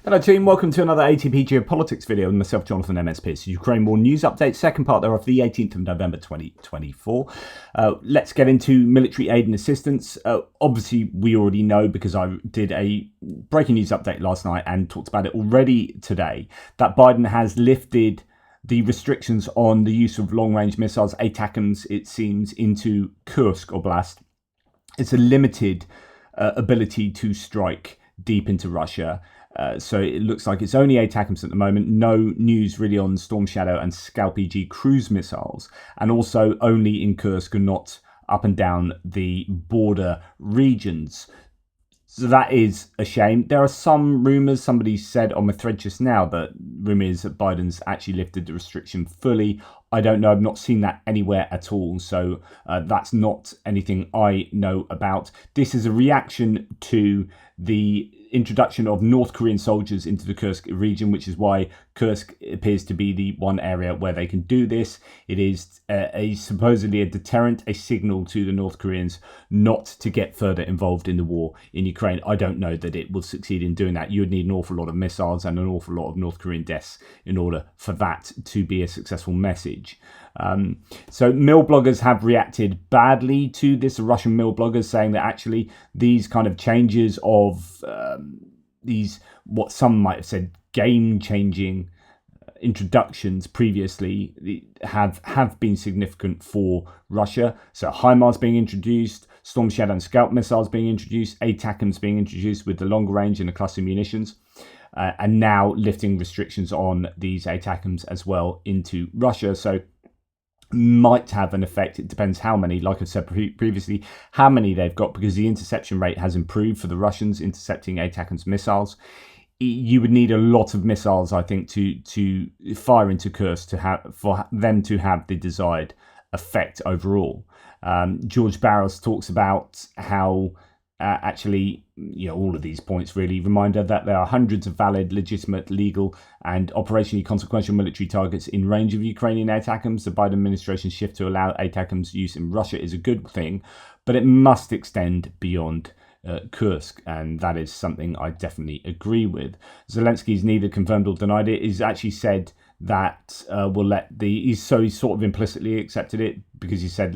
Hello team, welcome to another ATP Geopolitics video with myself, Jonathan MS Pearce. Ukraine War News Update, second part thereof, the 18th of November 2024. Let's get into military aid and assistance. Obviously, we already know because I did a breaking news update last night and talked about it already today, that Biden has lifted the restrictions on the use of long-range missiles, ATACMS, it seems, into Kursk Oblast. It's a limited ability to strike deep into Russia. So it looks like it's only ATACMS at the moment. No news really on Storm Shadow and Scalp EG cruise missiles. And also only in Kursk and not up and down the border regions. So that is a shame. There are some rumours, somebody said on my thread just now, that rumour is that Biden's actually lifted the restriction fully. I don't know, I've not seen that anywhere at all. So that's not anything I know about. This is a reaction to the introduction of North Korean soldiers into the Kursk region, which is why Kursk appears to be the one area where they can do this. It is supposedly a deterrent, a signal to the North Koreans not to get further involved in the war in Ukraine. I don't know that it will succeed in doing that. You would need an awful lot of missiles and an awful lot of North Korean deaths in order for that to be a successful message. So mill bloggers have reacted badly to this. Russian mill bloggers saying that actually these kind of changes of these, what some might have said, game-changing introductions previously have been significant for Russia. So HIMARS being introduced, Storm Shadow and Scalp missiles being introduced, ATACMS being introduced with the longer range and the cluster munitions. And now lifting restrictions on these ATACMS as well into Russia. So might have an effect. It depends how many, like I said previously, how many they've got, because the interception rate has improved for the Russians intercepting ATACMS missiles. You would need a lot of missiles, I think, to fire into Kursk for them to have the desired effect overall. George Barros talks about how actually, all of these points really reminder that there are hundreds of valid, legitimate, legal, and operationally consequential military targets in range of Ukrainian ATACMS. The Biden administration's shift to allow ATACMS use in Russia is a good thing, but it must extend beyond Kursk, and that is something I definitely agree with. Zelensky's neither confirmed or denied it. He's actually said that he's sort of implicitly accepted it, because he said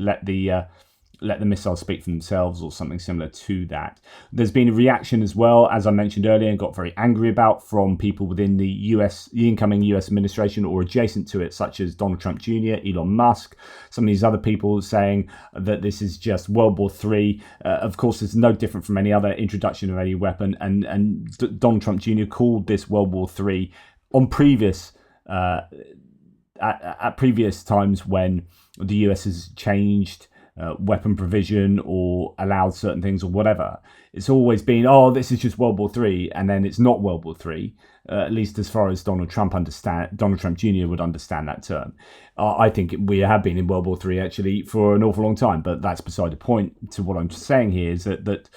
let the missiles speak for themselves, or something similar to that. There's been a reaction as well, as I mentioned earlier, and got very angry about, from people within the incoming US administration or adjacent to it, such as Donald Trump Jr., Elon Musk, some of these other people saying that this is just World War III. Of course, it's no different from any other introduction of any weapon, and Donald Trump Jr. called this World War III on previous at previous times when the US has changed weapon provision or allowed certain things or whatever. It's always been, this is just World War III, and then it's not World War III, at least as far as Donald Trump Jr. would understand that term. I think we have been in World War III actually for an awful long time, but that's beside the point. To what I'm saying here is that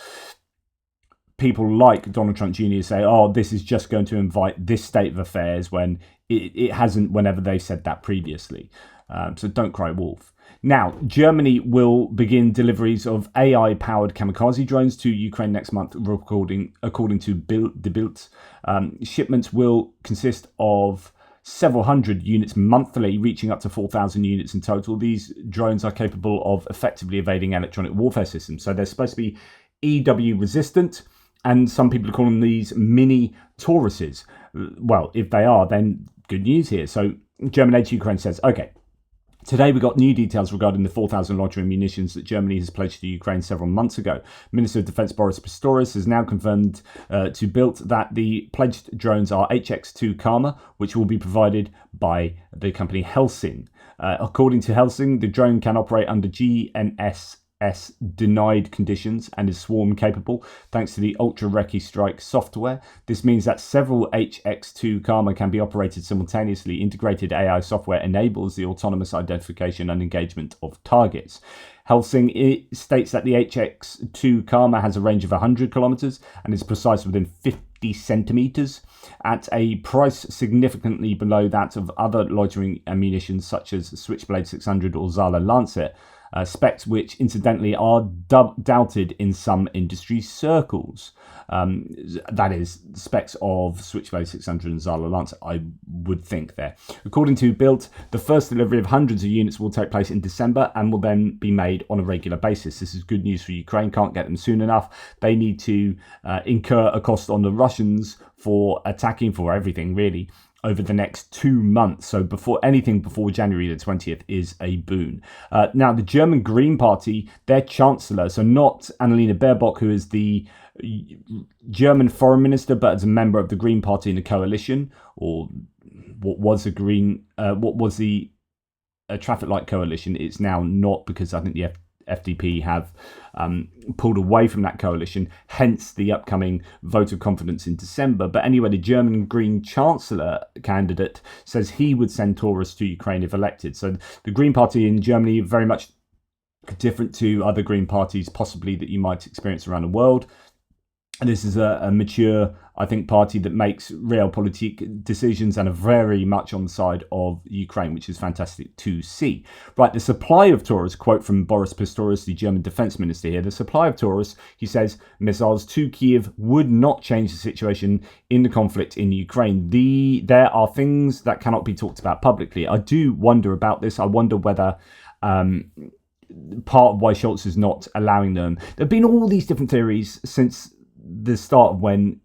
people like Donald Trump Jr. say, this is just going to invite this state of affairs, when it hasn't, whenever they said that previously. So don't cry wolf. Now, Germany will begin deliveries of AI-powered Kamikaze drones to Ukraine next month, according to the Bild. Shipments will consist of several hundred units monthly, reaching up to 4,000 units in total. These drones are capable of effectively evading electronic warfare systems. So they're supposed to be EW resistant, and some people are calling these mini Tauruses. Well, if they are, then good news here. So German Aid to Ukraine says, okay, today we got new details regarding the 4,000 loitering munitions that Germany has pledged to Ukraine several months ago. Minister of Defense Boris Pistorius has now confirmed to Bild that the pledged drones are HX2 Karma, which will be provided by the company Helsing. According to Helsing, the drone can operate under GNSS denied conditions and is swarm capable thanks to the Ultra Recce Strike software. This means that several HX2 Karma can be operated simultaneously. Integrated AI software enables the autonomous identification and engagement of targets. Helsing states that the HX2 Karma has a range of 100 kilometers and is precise within 50 centimeters at a price significantly below that of other loitering ammunition such as Switchblade 600 or Zala Lancet. specs which incidentally are doubted in some industry circles. That is specs of Switchblade 600 and Zala Lancer, I would think there. According to Bild, the first delivery of hundreds of units will take place in December and will then be made on a regular basis. This is good news for Ukraine. Can't get them soon enough. They need to incur a cost on the Russians for attacking, for everything really, over the next 2 months. So before January the 20th is a boon. Now, the German Green Party, their chancellor, so not Annalena Baerbock, who is the German foreign minister, but as a member of the Green Party in the coalition, or what was the traffic light coalition. It's now not, because I think the FDP have pulled away from that coalition, hence the upcoming vote of confidence in December. But anyway, the German Green Chancellor candidate says he would send Taurus to Ukraine if elected. So the Green Party in Germany, very much different to other Green parties possibly that you might experience around the world. And this is a mature, I think, party that makes realpolitik decisions and are very much on the side of Ukraine, which is fantastic to see. Right, the supply of Taurus, quote from Boris Pistorius, the German defense minister here, the supply of Taurus, he says, missiles to Kiev would not change the situation in the conflict in Ukraine. There are things that cannot be talked about publicly. I do wonder about this. I wonder whether part of why Scholz is not allowing them. There have been all these different theories since the start of when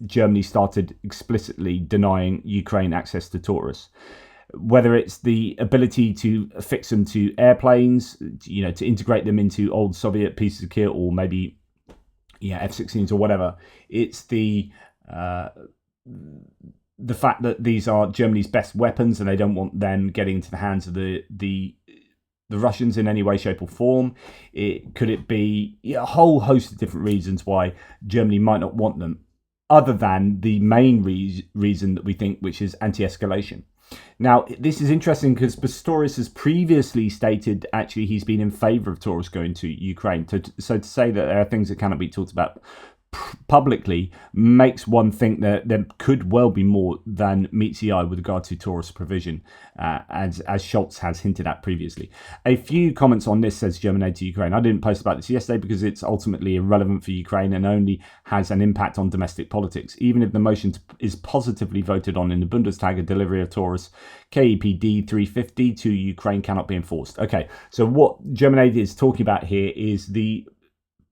Germany started explicitly denying Ukraine access to Taurus. Whether it's the ability to affix them to airplanes, to integrate them into old Soviet pieces of kit, or maybe F-16s or whatever. It's the fact that these are Germany's best weapons and they don't want them getting into the hands of the Russians in any way, shape or form. Could it be a whole host of different reasons why Germany might not want them, other than the main reason that we think, which is anti-escalation. Now, this is interesting because Pistorius has previously stated actually he's been in favour of Taurus going to Ukraine. So to say that there are things that cannot be talked about publicly makes one think that there could well be more than meets the eye with regard to Taurus provision, as Scholz has hinted at previously. A few comments on this, says German aid to Ukraine. I didn't post about this yesterday because it's ultimately irrelevant for Ukraine and only has an impact on domestic politics. Even if the motion is positively voted on in the Bundestag, a delivery of Taurus KEPD 350 to Ukraine cannot be enforced. Okay, so what German aid is talking about here is the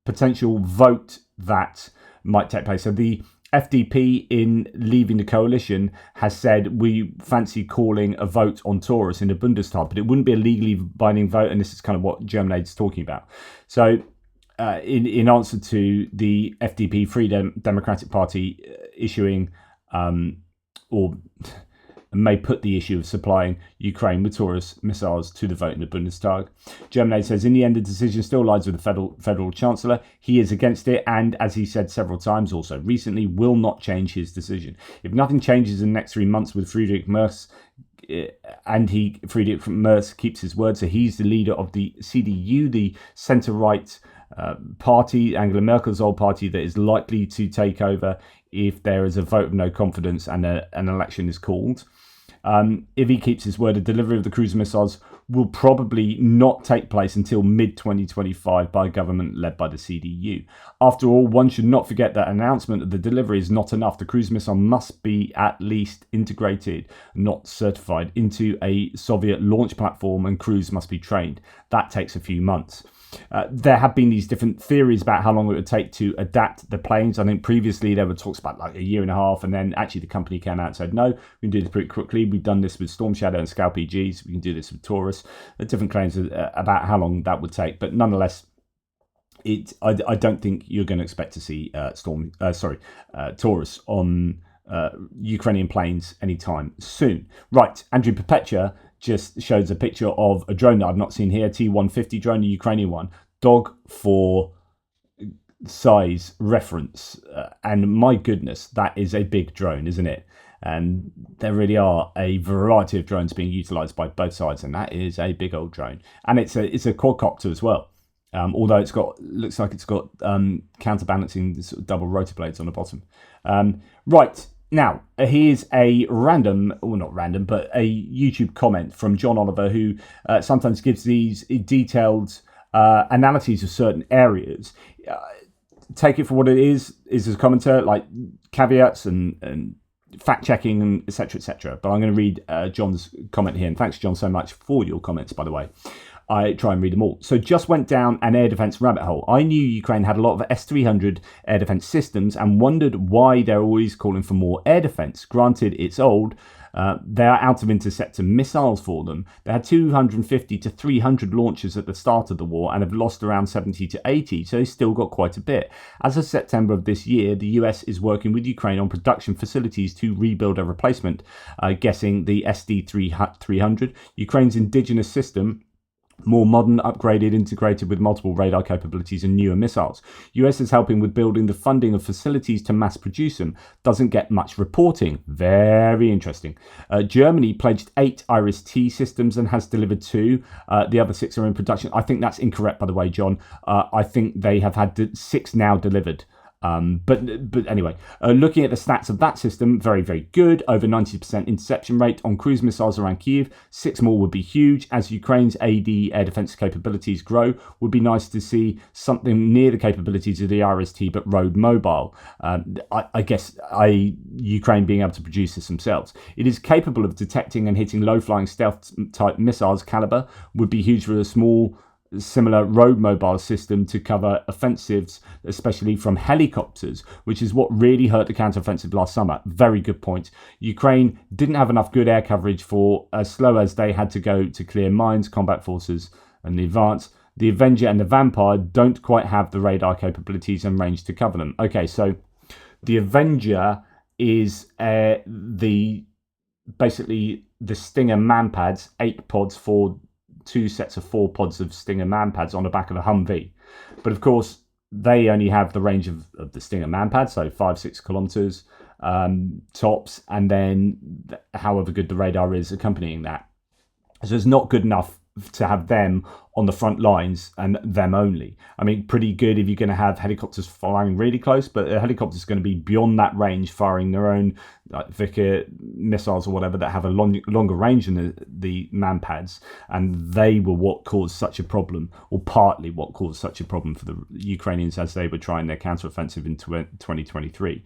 potential vote that might take place. So the FDP, in leaving the coalition, has said we fancy calling a vote on Taurus in the Bundestag, but it wouldn't be a legally binding vote, and this is kind of what German aid is talking about. So in answer to the FDP, Free Democratic Party, issuing or may put the issue of supplying Ukraine with Taurus missiles to the vote in the Bundestag. German aid says in the end the decision still lies with the federal chancellor. He is against it, and as he said several times also recently, will not change his decision. If nothing changes in the next 3 months with Friedrich Merz, Friedrich Merz keeps his word, so he's the leader of the CDU, the centre-right party, Angela Merkel's old party, that is likely to take over if there is a vote of no confidence and an election is called. If he keeps his word, a delivery of the cruise missiles will probably not take place until mid-2025 by a government led by the CDU. After all, one should not forget that an announcement of the delivery is not enough. The cruise missile must be at least integrated, not certified, into a Soviet launch platform, and crews must be trained. That takes a few months. There have been these different theories about how long it would take to adapt the planes. I think previously there were talks about like a year and a half, and then actually the company came out and said, no, we can do this pretty quickly. We've done this with Storm Shadow and Scalp EGs. We can do this with Taurus. There are different claims about how long that would take, but nonetheless, I don't think you're going to expect to see Taurus on Ukrainian planes anytime soon. Right, Andrew Perpetua just shows a picture of a drone that I've not seen here, T-150 drone, a Ukrainian one, dog for size reference. And my goodness, that is a big drone, isn't it? And there really are a variety of drones being utilised by both sides, and that is a big old drone. And it's a quadcopter as well. Although looks like it's got counterbalancing sort of double rotor blades on the bottom. Right. Now, here's a random, well, not random, but a YouTube comment from John Oliver, who sometimes gives these detailed analyses of certain areas. Take it for what it is a commentator, like caveats and fact checking and etc. etc. But I'm going to read John's comment here, and thanks John so much for your comments, by the way. I try and read them all. So just went down an air defense rabbit hole. I knew Ukraine had a lot of S-300 air defense systems and wondered why they're always calling for more air defense. Granted, it's old. They are out of interceptor missiles for them. They had 250 to 300 launches at the start of the war and have lost around 70 to 80, so they've still got quite a bit. As of September of this year, the US is working with Ukraine on production facilities to rebuild a replacement, guessing the SD-300, Ukraine's indigenous system, more modern, upgraded, integrated with multiple radar capabilities and newer missiles. US is helping with building the funding of facilities to mass produce them. Doesn't get much reporting. Very interesting. Germany pledged 8 Iris-T systems and has delivered 2. The other 6 are in production. I think that's incorrect, by the way, John. I think they have had 6 now delivered. But anyway, looking at the stats of that system, very, very good. Over 90% interception rate on cruise missiles around Kyiv. 6 more would be huge. As Ukraine's AD air defense capabilities grow, would be nice to see something near the capabilities of the Iris-T, but road mobile. I guess Ukraine being able to produce this themselves. It is capable of detecting and hitting low-flying stealth-type missiles. Caliber would be huge for a small similar road mobile system to cover offensives, especially from helicopters, which is what really hurt the counteroffensive last summer. Very good point. Ukraine didn't have enough good air coverage for as slow as they had to go to clear mines, combat forces, and the advance. The Avenger and the Vampire don't quite have the radar capabilities and range to cover them. Okay, so the Avenger is basically the Stinger manpads, 8 pods for 2 sets of 4 pods of Stinger manpads on the back of a Humvee. But of course, they only have the range of the Stinger manpad, so 5-6 kilometers tops, and then however good the radar is accompanying that. So it's not good enough to have them on the front lines and them only. I mean, pretty good if you're going to have helicopters flying really close, but a helicopter is going to be beyond that range, firing their own Vickers missiles or whatever that have a longer range than the manpads, and they were what caused such a problem, or partly what caused such a problem for the Ukrainians as they were trying their counteroffensive in 2023.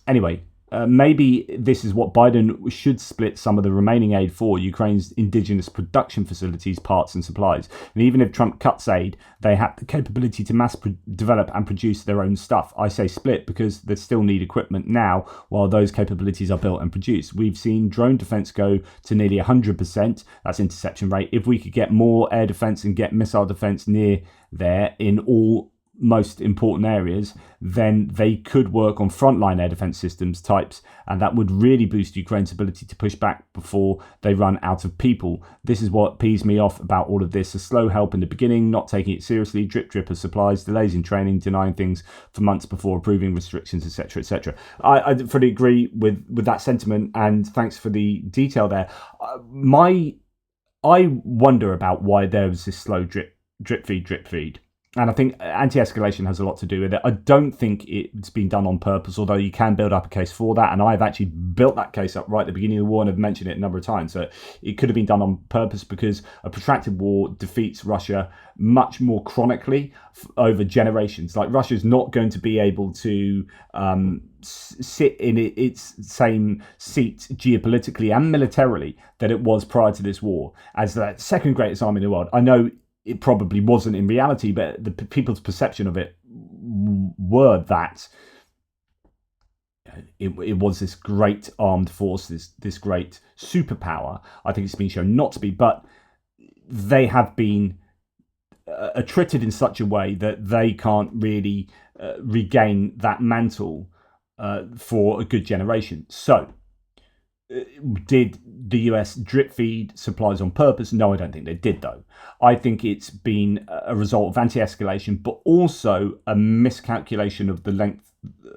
Anyway, maybe this is what Biden should split some of the remaining aid for Ukraine's indigenous production facilities, parts and supplies. And even if Trump cuts aid, they have the capability to mass develop and produce their own stuff. I say split because they still need equipment now while those capabilities are built and produced. We've seen drone defense go to nearly 100%. That's interception rate. If we could get more air defense and get missile defense near there in all most important areas, then they could work on frontline air defense systems types, and that would really boost Ukraine's ability to push back before they run out of people. This is what pees me off about all of this: a slow help in the beginning, not taking it seriously, drip of supplies, delays in training, denying things for months before approving restrictions, etc. etc. I fully agree with that sentiment, and thanks for the detail there. I wonder about why there was this slow drip feed. And I think anti-escalation has a lot to do with it. I don't think it's been done on purpose, although you can build up a case for that. And I've actually built that case up right at the beginning of the war and have mentioned it a number of times. So it could have been done on purpose because a protracted war defeats Russia much more chronically over generations. Like, Russia's not going to be able to sit in its same seat geopolitically and militarily that it was prior to this war as the second greatest army in the world. I know it probably wasn't in reality, but the people's perception of it were that it was this great armed force, this great superpower. I think it's been shown not to be, but they have been attrited in such a way that they can't really regain that mantle for a good generation. So, did the US drip feed supplies on purpose? No, I don't think they did, though. I think it's been a result of anti-escalation, but also a miscalculation of the length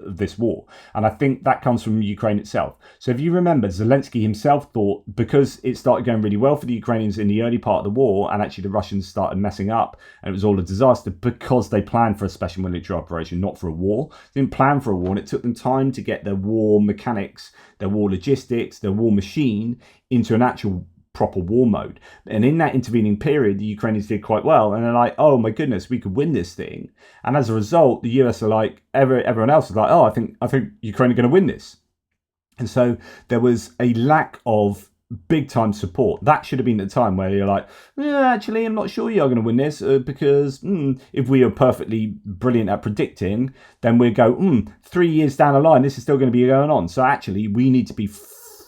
this war. And I think that comes from Ukraine itself. So if you remember, Zelensky himself thought because it started going really well for the Ukrainians in the early part of the war, and actually the Russians started messing up and it was all a disaster because they planned for a special military operation, not for a war. They didn't plan for a war, and it took them time to get their war mechanics, their war logistics, their war machine into an actual proper war mode. And in that intervening period, the Ukrainians did quite well, and they're like, oh my goodness, we could win this thing. And as a result, the US are like, everyone else is like, oh, I think Ukraine are going to win this. And so there was a lack of big time support. That should have been the time where you're like, actually, I'm not sure you're going to win this because if we are perfectly brilliant at predicting, then we go, 3 years down the line, this is still going to be going on. So actually, we need to be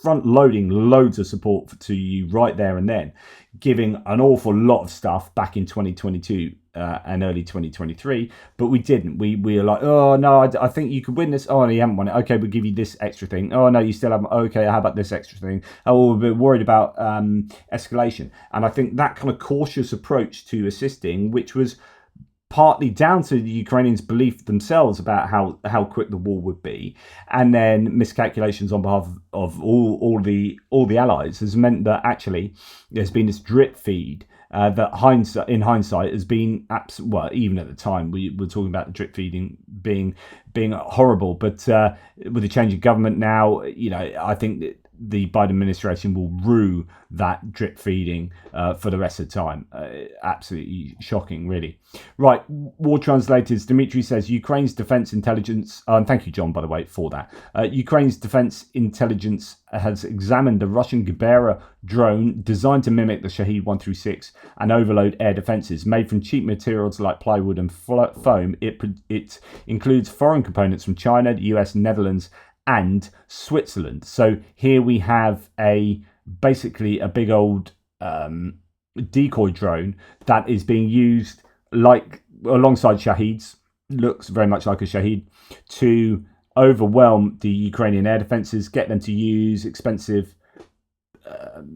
front loading loads of support to you right there and then, giving an awful lot of stuff back in 2022 and early 2023, but we didn't. We were like, oh no, I think you could win this. Oh no, you haven't won it. Okay, we'll give you this extra thing. Oh no, you still haven't. Okay, how about this extra thing? Oh, we're a bit worried about escalation. And I think that kind of cautious approach to assisting, which was partly down to the Ukrainians' belief themselves about how quick the war would be, and then miscalculations on behalf of all the allies, has meant that actually there's been this drip feed that in hindsight has been well, even at the time we were talking about the drip feeding being horrible, but with the change of government now, I think that the Biden administration will rue that drip feeding for the rest of the time. Absolutely shocking, really. Right, War Translators, Dimitri says, Ukraine's defense intelligence, and thank you, John, by the way, for that. Ukraine's defense intelligence has examined the Russian Gebera drone designed to mimic the Shahed 136 and overload air defenses. Made from cheap materials like plywood and foam, it includes foreign components from China, the US, Netherlands, and Switzerland. So here we have basically a big old decoy drone that is being used alongside Shaheds, looks very much like a Shahed, to overwhelm the Ukrainian air defenses, get them to use expensive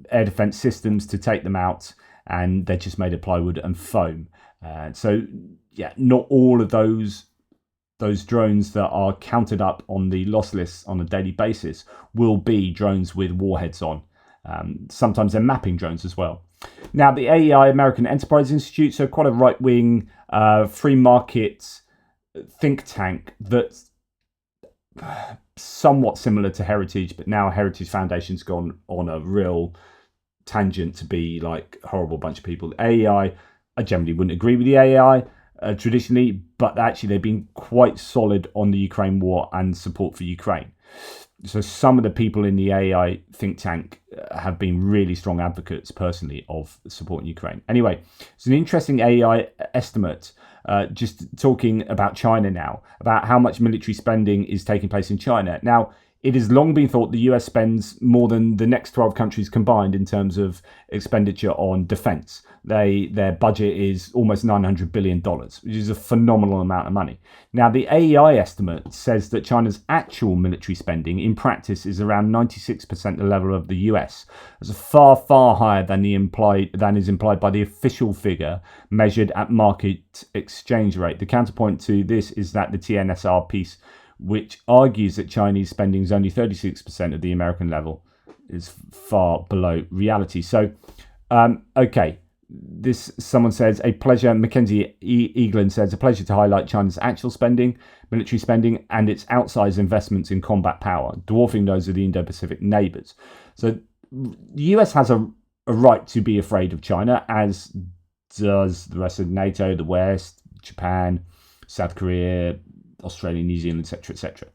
air defense systems to take them out, and they're just made of plywood and foam. So yeah, not all of those drones that are counted up on the loss lists on a daily basis will be drones with warheads on. Sometimes they're mapping drones as well. Now, the AEI, American Enterprise Institute, so quite a right-wing free market think tank that's somewhat similar to Heritage, but now Heritage Foundation's gone on a real tangent to be like a horrible bunch of people. The AEI, I generally wouldn't agree with the AEI traditionally, but actually they've been quite solid on the Ukraine war and support for Ukraine. So some of the people in the AEI think tank have been really strong advocates personally of supporting Ukraine. Anyway, it's an interesting AEI estimate, just talking about China now, about how much military spending is taking place in China. Now, it has long been thought the US spends more than the next 12 countries combined in terms of expenditure on defense. Their budget is almost $900 billion, which is a phenomenal amount of money. Now, the AEI estimate says that China's actual military spending in practice is around 96% the level of the US. That's far, far higher than is implied by the official figure measured at market exchange rate. The counterpoint to this is that the TNSR piece, which argues that Chinese spending is only 36% of the American level, is far below reality. So, okay, someone says, a pleasure. Mackenzie Eaglin says, a pleasure to highlight China's actual spending, military spending, and its outsized investments in combat power, dwarfing those of the Indo-Pacific neighbours. So the US has a right to be afraid of China, as does the rest of NATO, the West, Japan, South Korea, Australia, New Zealand, etc., etc.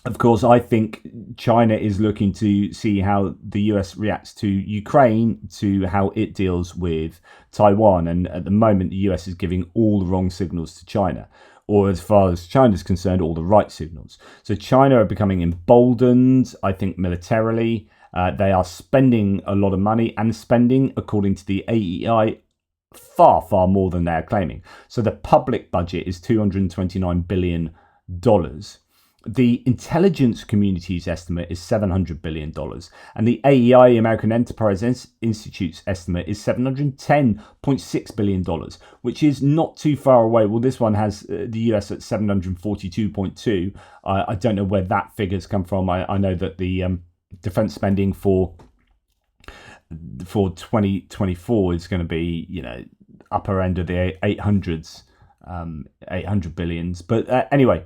Of course, I think China is looking to see how the US reacts to Ukraine, to how it deals with Taiwan. And at the moment, the US is giving all the wrong signals to China, or as far as China is concerned, all the right signals. So China are becoming emboldened, I think, militarily. They are spending a lot of money, and spending, according to the AEI, far, far more than they're claiming. So the public budget is $229 billion. The intelligence community's estimate is $700 billion, and the AEI, American Enterprise Institute's estimate is $710.6 billion, which is not too far away. Well, this one has the US at 742.2. I don't know where that figure's come from. I know that the defense spending for 2024 is going to be, you know, upper end of the 800s, 800 billions. But anyway,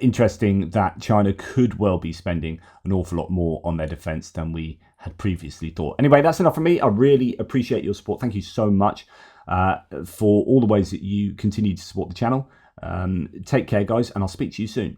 interesting that China could well be spending an awful lot more on their defense than we had previously thought. Anyway, that's enough from me. I really appreciate your support. Thank you so much for all the ways that you continue to support the channel. Take care, guys, and I'll speak to you soon.